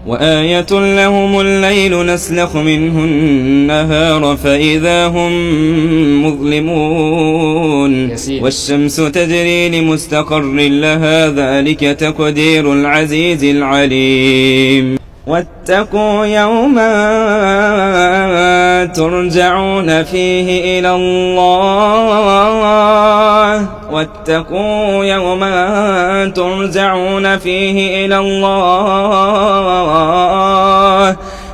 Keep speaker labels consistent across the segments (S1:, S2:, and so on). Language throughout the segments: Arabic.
S1: وآية لهم الليل نسلخ منه النهار فإذا هم مظلمون والشمس تجري لمستقر لها ذلك تقدير العزيز العليم واتقوا يوما ترجعون فيه إلى الله واتقوا يوما ترجعون فيه إلى الله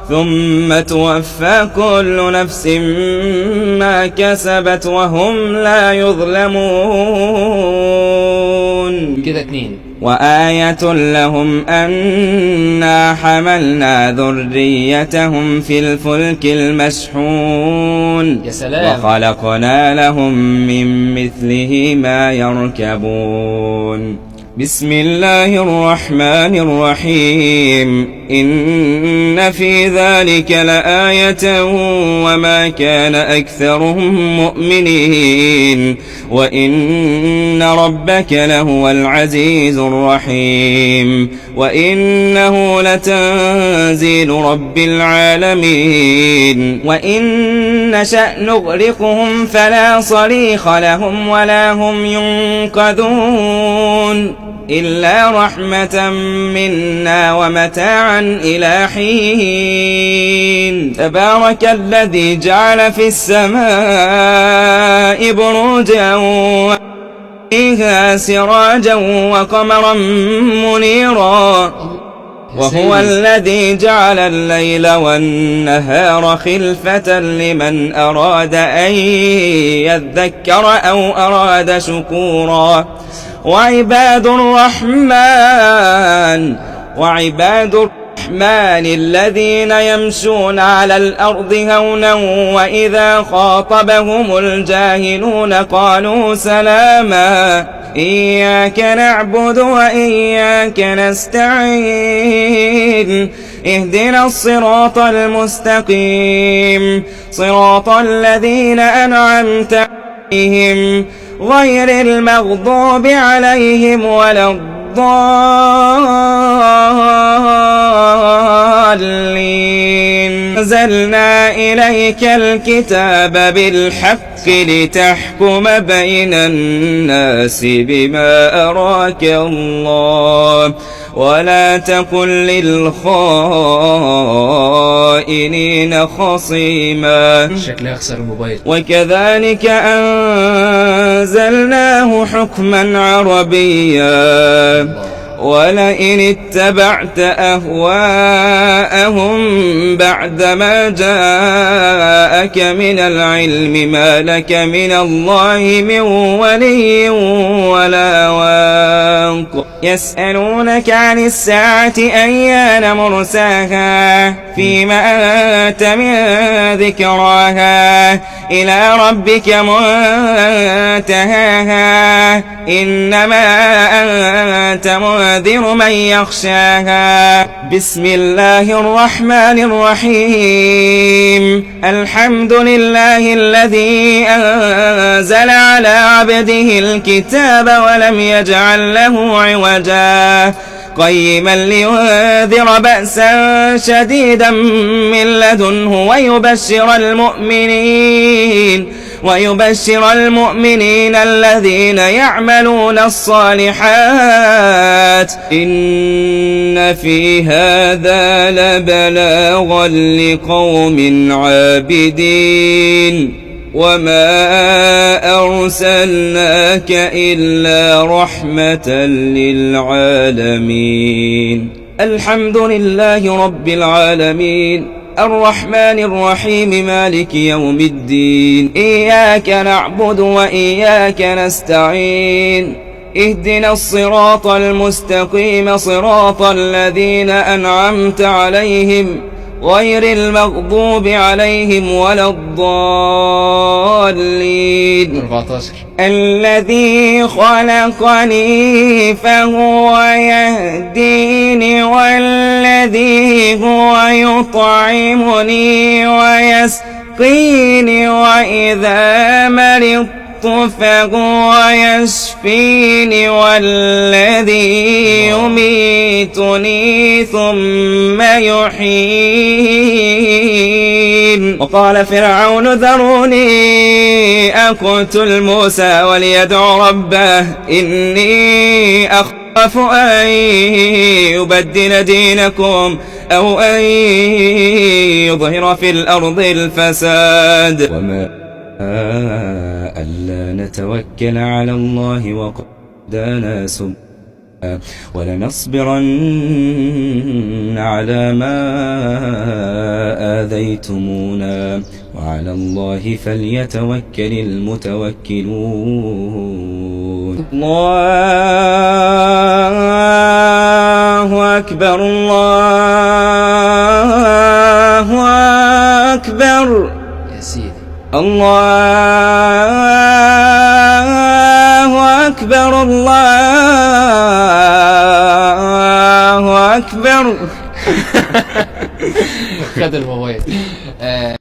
S1: ثم توفى كل نفس ما كسبت وهم لا يظلمون.
S2: كده 2.
S1: وآية لهم أنا حملنا ذريتهم في الفلك المشحون
S2: يا سلام.
S1: وخلقنا لهم من مثله ما يركبون. بسم الله الرحمن الرحيم إن في ذلك لآية وما كان أكثرهم مؤمنين وإن ربك لهو العزيز الرحيم وإنه لتنزيل رب العالمين وإن نشأ نغرقهم فلا صريخ لهم ولا هم ينقذون إلا رحمة منا ومتاعا إلى حين. تبارك الذي جعل في السماء بروجا وفيها سراجا وقمرا منيرا وهو الذي جعل الليل والنهار خلفة لمن أراد أن يذكر أو أراد شكورا. وعباد الرحمن الذين يمشون على الأرض هونا وإذا خاطبهم الجاهلون قالوا سلاما. إياك نعبد وإياك نستعين اهدنا الصراط المستقيم صراط الذين أنعمت عليهم غير المغضوب عليهم ولا الضالين. أنزلنا إليك الكتاب بالحق لتحكم بين الناس بما أراك الله ولا تكن للخائنين خصيما.
S2: شكلها أخسر الموبايل.
S1: وكذلك أنزلناه حكما عربيا ولئن اتبعت أهواءهم بعدما جاءك من العلم ما لك من الله من ولي ولا واق. يسألونك عن الساعة أيان مرساها فيما أنت من ذكراها إلى ربك منتهاها إنما أنت منذر من يخشاها. بسم الله الرحمن الرحيم الحمد لله الذي أنزل على عبده الكتاب ولم يجعل له عوجا قيما لينذر بأسا شديدا من لدنه ويبشر المؤمنين الذين يعملون الصالحات إن في هذا لبلاغا لقوم عابدين وما أرسلناك إلا رحمة للعالمين. الحمد لله رب العالمين الرحمن الرحيم مالك يوم الدين إياك نعبد وإياك نستعين اهدنا الصراط المستقيم صراط الذين أنعمت عليهم غير المغضوب عليهم ولا الضالين.
S2: 14.
S1: الذي خلقني فهو يهديني والذي هو يطعمني ويسقيني وإذا مرضت فهو يشفيني والذي يميتني ثم يحيين. وقال فرعون ذروني أقتل موسى وليدع ربه إني أخاف أن يبدل دينكم أو أن يظهر في الأرض الفساد. وما ألا نتوكل على الله وقد هدانا سبحانه ولنصبرن على ما آذيتمونا وعلى الله فليتوكل المتوكلون. الله أكبر الله أكبر.
S2: يا سيدي
S1: الله أكبر الله أكبر.
S2: خد الموبايل.